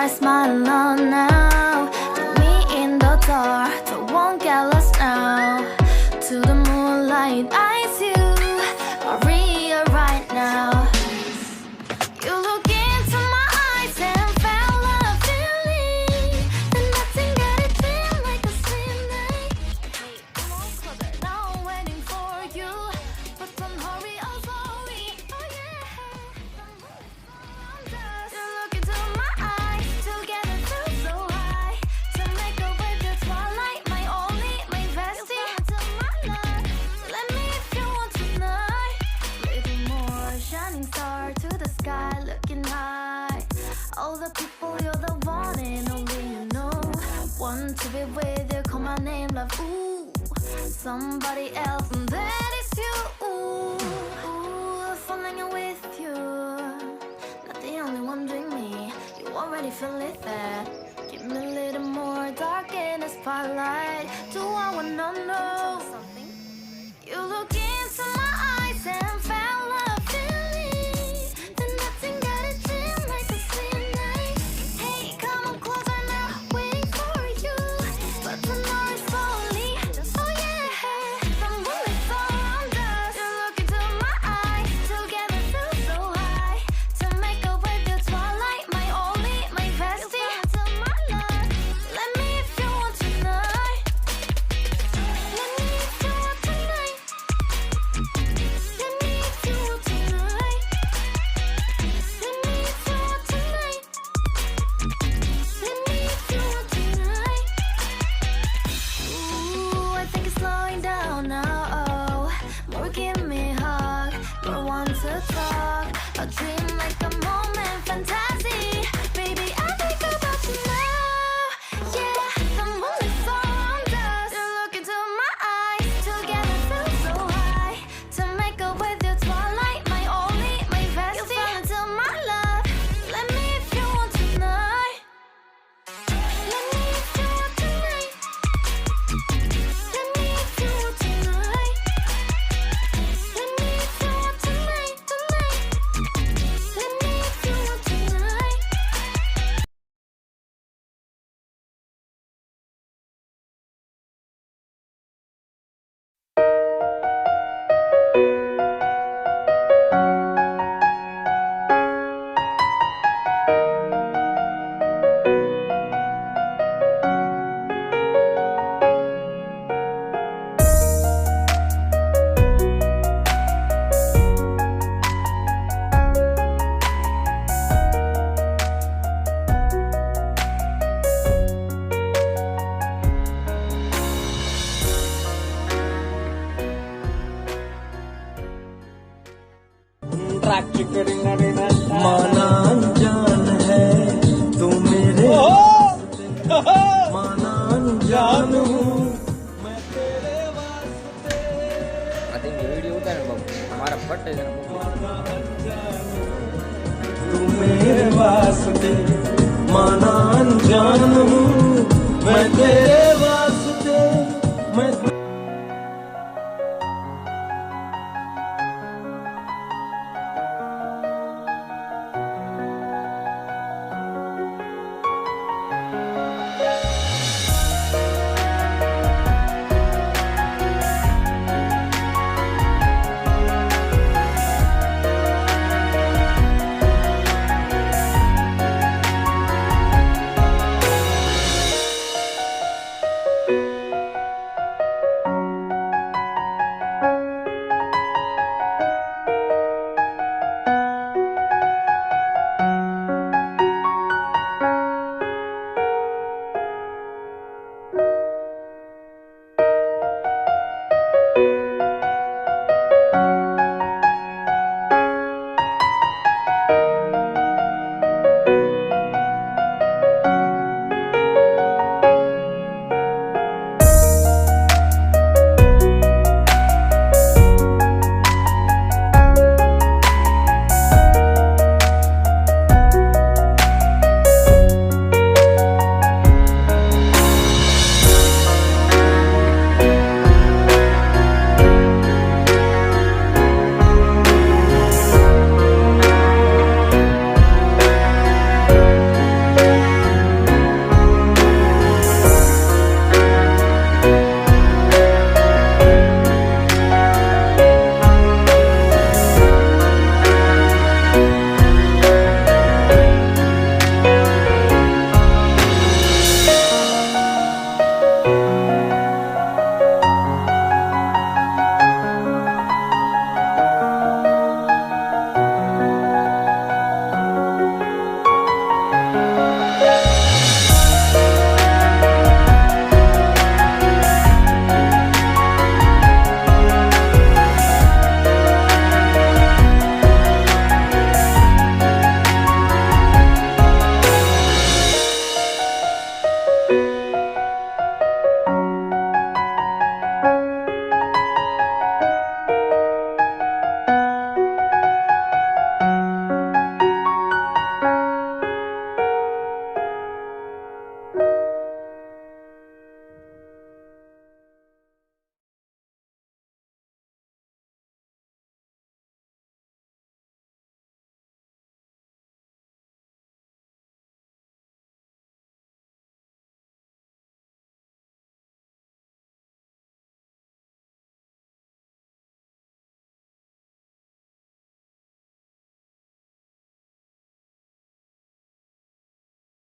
my smile on now. Put me in the dark, so won't get lost now. To the moonlight, I see you, Maria, right now. You look into my eyes and felt a feeling that nothing got it feel like a slim night. Hey, come on closer, now I'm waiting for you. But don't hurry, oh slowly, oh yeah. You look into my eyes, together feel so high. To make a way through twilight, my only, my bestie. To my life, let me if you want tonight. Little more shining star to the sky, looking high. All the people, you're the one and only you know. Want to be with you, call my name, love, ooh. Somebody else, and that is you, ooh. Ooh, falling with you. Not the only one doing me, you already feel it there. Give me a little more dark in the spotlight. Do I wanna know something? You look into my eyes and felt a feeling that nothing got it feel like a slim night. Hey, come on closer now, waiting for you. But tonight slowly, oh yeah. The moonlight's around us. You look into my eyes, together feel so high. To make a way through twilight, my only, my bestie. To my love, let me if you want tonight. Let me if you want tonight. Let me if you want tonight. Let me if you want tonight. Let me if you want tonight. Ooh, I think it's slowing down now. Oh, more give me a hug, more want to talk. A dream like a moment, fantasy. Baby, I think about you now. Yeah, the moonlight's around us. You look into my eyes, together feel so high. To make a way through twilight, my only, my bestie. You fell into my love. Let me if you want tonight. Let me if you want tonight. Let me if you want tonight. Let me if you want tonight, tonight. Let me if you want tonight. माना अनजान है तू मेरे माना अनजान हूँ मैं तेरे वास्ते I think the video उतार बाबू हमारा फट है तू मेरे वास्ते माना अनजान हूँ